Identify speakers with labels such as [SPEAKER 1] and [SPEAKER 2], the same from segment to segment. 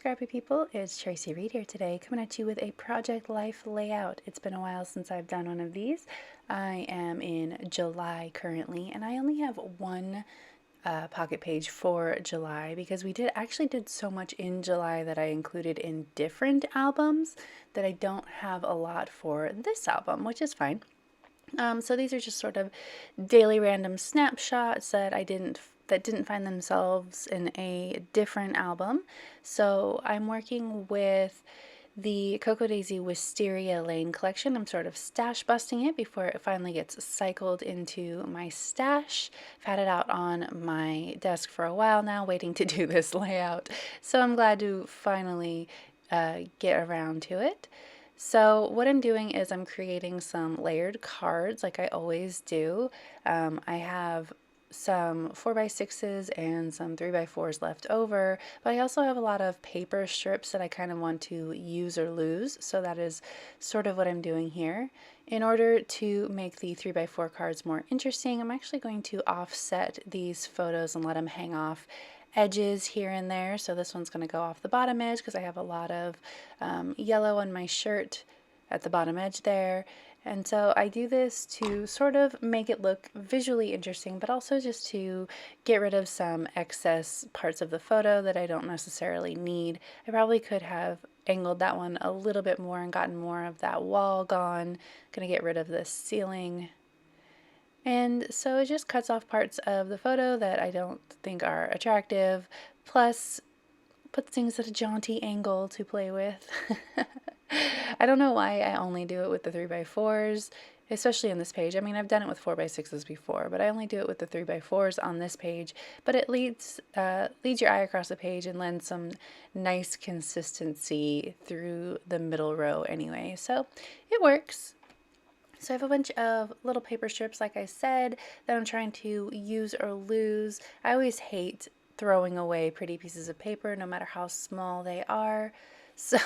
[SPEAKER 1] Scrappy people, it's Tracy Reed here today, coming at you with a Project Life layout. It's been a while since I've done one of these. I am in July currently, and I only have one pocket page for July because we actually did so much in July that I included in different albums that I don't have a lot for this album, which is fine. So these are just sort of daily random snapshots that didn't find themselves in a different album. So I'm working with the Cocoa Daisy Wisteria Lane collection. I'm sort of stash busting it before it finally gets cycled into my stash. I've had it out on my desk for a while now, waiting to do this layout. So I'm glad to finally get around to it. So what I'm doing is I'm creating some layered cards like I always do. I have some 4x6s and some 3x4s left over, but I also have a lot of paper strips that I kind of want to use or lose, so that is sort of what I'm doing here. In order to make the 3x4 cards more interesting, I'm actually going to offset these photos and let them hang off edges here and there. So this one's going to go off the bottom edge because I have a lot of yellow on my shirt at the bottom edge there. And so I do this to sort of make it look visually interesting, but also just to get rid of some excess parts of the photo that I don't necessarily need. I probably could have angled that one a little bit more and gotten more of that wall gone. Gonna get rid of this ceiling. And so it just cuts off parts of the photo that I don't think are attractive, plus puts things at a jaunty angle to play with. I don't know why I only do it with the 3x4s, especially on this page. I mean, I've done it with 4x6s before, but I only do it with the 3x4s on this page. But it leads your eye across the page and lends some nice consistency through the middle row anyway. So it works. So I have a bunch of little paper strips, like I said, that I'm trying to use or lose. I always hate throwing away pretty pieces of paper, no matter how small they are. So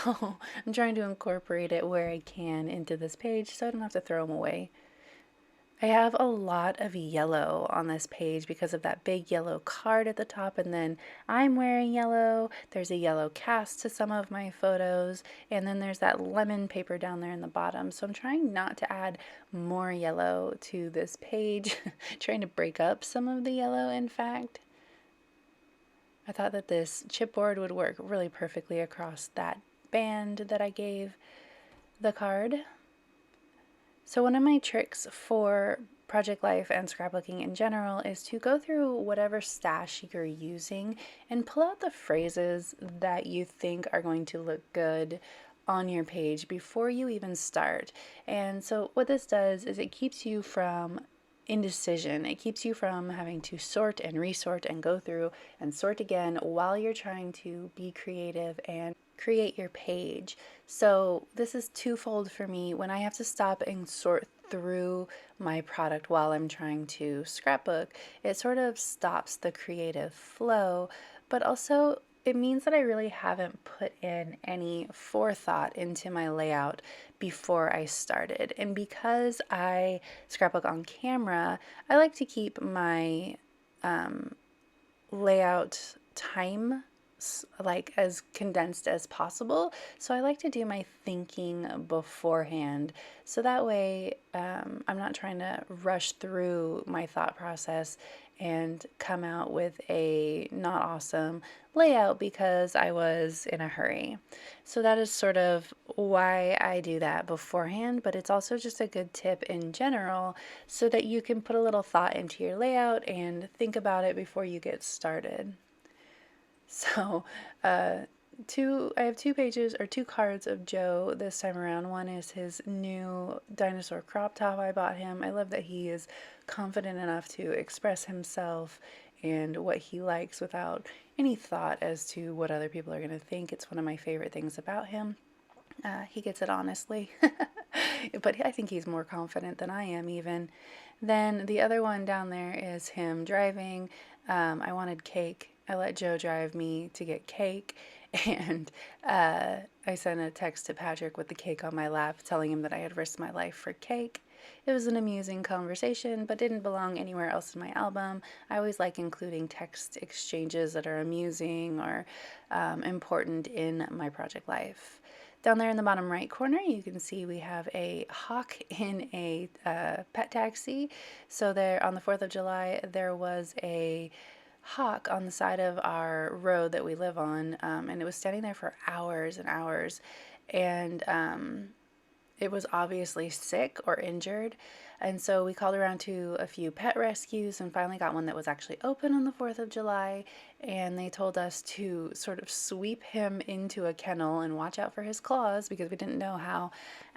[SPEAKER 1] I'm trying to incorporate it where I can into this page so I don't have to throw them away. I have a lot of yellow on this page because of that big yellow card at the top, and then I'm wearing yellow. There's a yellow cast to some of my photos, and then there's that lemon paper down there in the bottom. So I'm trying not to add more yellow to this page, trying to break up some of the yellow, in fact. I thought that this chipboard would work really perfectly across that band that I gave the card. So one of my tricks for Project Life and scrapbooking in general is to go through whatever stash you're using and pull out the phrases that you think are going to look good on your page before you even start. And so what this does is it keeps you from indecision. It keeps you from having to sort and resort and go through and sort again while you're trying to be creative and create your page. So this is twofold for me. When I have to stop and sort through my product while I'm trying to scrapbook, it sort of stops the creative flow, but also it means that I really haven't put in any forethought into my layout before I started. And because I scrapbook on camera, I like to keep my layout time like as condensed as possible. So I like to do my thinking beforehand. So that way I'm not trying to rush through my thought process and come out with a not awesome layout because I was in a hurry. So that is sort of why I do that beforehand, but it's also just a good tip in general so that you can put a little thought into your layout and think about it before you get started. So I have two cards of Joe this time around. One is his new dinosaur crop top I bought him. I love that he is confident enough to express himself and what he likes without any thought as to what other people are going to think. It's one of my favorite things about him. He gets it honestly, but I think he's more confident than I am even. Then the other one down there is him driving. I wanted cake. I let Joe drive me to get cake, And I sent a text to Patrick with the cake on my lap, telling him that I had risked my life for cake. It was an amusing conversation, but didn't belong anywhere else in my album. I always like including text exchanges that are amusing or important in my project life. Down there in the bottom right corner, you can see we have a hawk in a pet taxi. So there on the 4th of July, there was a hawk on the side of our road that we live on, and it was standing there for hours and hours. And it was obviously sick or injured. And so we called around to a few pet rescues and finally got one that was actually open on the 4th of July. And they told us to sort of sweep him into a kennel and watch out for his claws because we didn't know how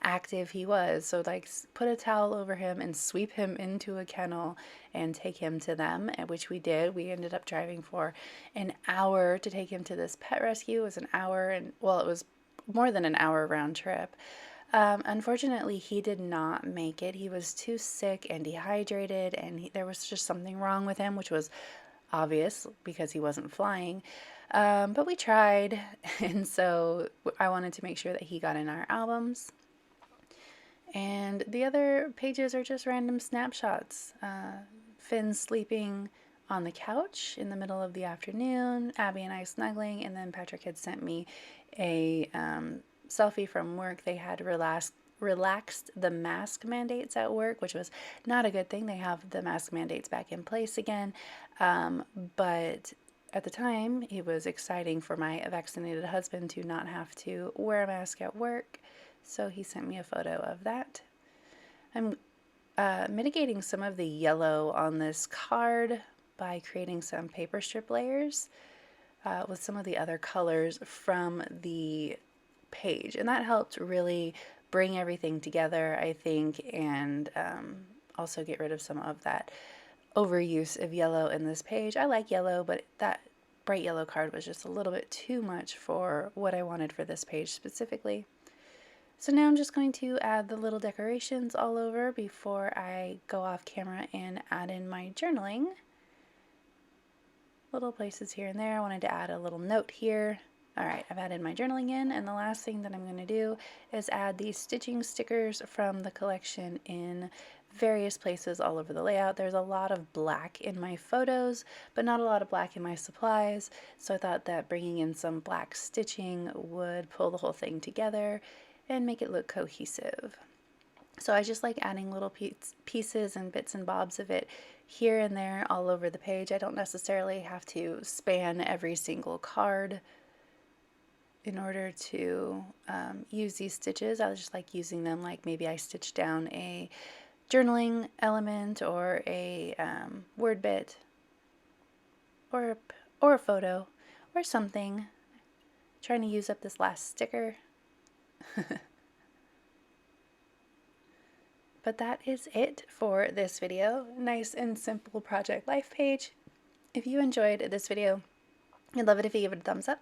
[SPEAKER 1] active he was. So, like, put a towel over him and sweep him into a kennel and take him to them, which we did. We ended up driving for an hour to take him to this pet rescue. It was an hour, and well, it was more than an hour round trip. Unfortunately, he did not make it. He was too sick and dehydrated, and there was just something wrong with him, which was obvious because he wasn't flying. But we tried, and so I wanted to make sure that he got in our albums. And the other pages are just random snapshots. Finn sleeping on the couch in the middle of the afternoon, Abby and I snuggling, and then Patrick had sent me a selfie from work. They had relaxed the mask mandates at work, which was not a good thing. They have the mask mandates back in place again. But at the time, it was exciting for my vaccinated husband to not have to wear a mask at work. So he sent me a photo of that. I'm mitigating some of the yellow on this card by creating some paper strip layers with some of the other colors from the page, and that helped really bring everything together, I think, and also get rid of some of that overuse of yellow in this page. I like yellow, but that bright yellow card was just a little bit too much for what I wanted for this page specifically. So now I'm just going to add the little decorations all over before I go off camera and add in my journaling. Little places here and there. I wanted to add a little note here. Alright, I've added my journaling in, and the last thing that I'm going to do is add these stitching stickers from the collection in various places all over the layout. There's a lot of black in my photos, but not a lot of black in my supplies, so I thought that bringing in some black stitching would pull the whole thing together and make it look cohesive. So I just like adding little pieces and bits and bobs of it here and there all over the page. I don't necessarily have to span every single card in order to use these stitches. I just like using them like maybe I stitched down a journaling element or a word bit or a photo or something. Trying to use up this last sticker. But that is it for this video. Nice and simple project life page. If you enjoyed this video, I'd love it if you give it a thumbs up.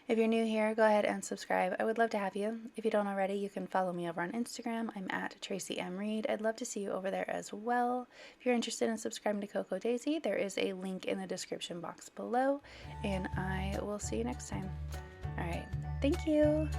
[SPEAKER 1] If you're new here, go ahead and subscribe. I would love to have you. If you don't already, you can follow me over on Instagram. I'm at Tracy M. Reed. I'd love to see you over there as well. If you're interested in subscribing to Coco Daisy, there is a link in the description box below, and I will see you next time. All right, thank you.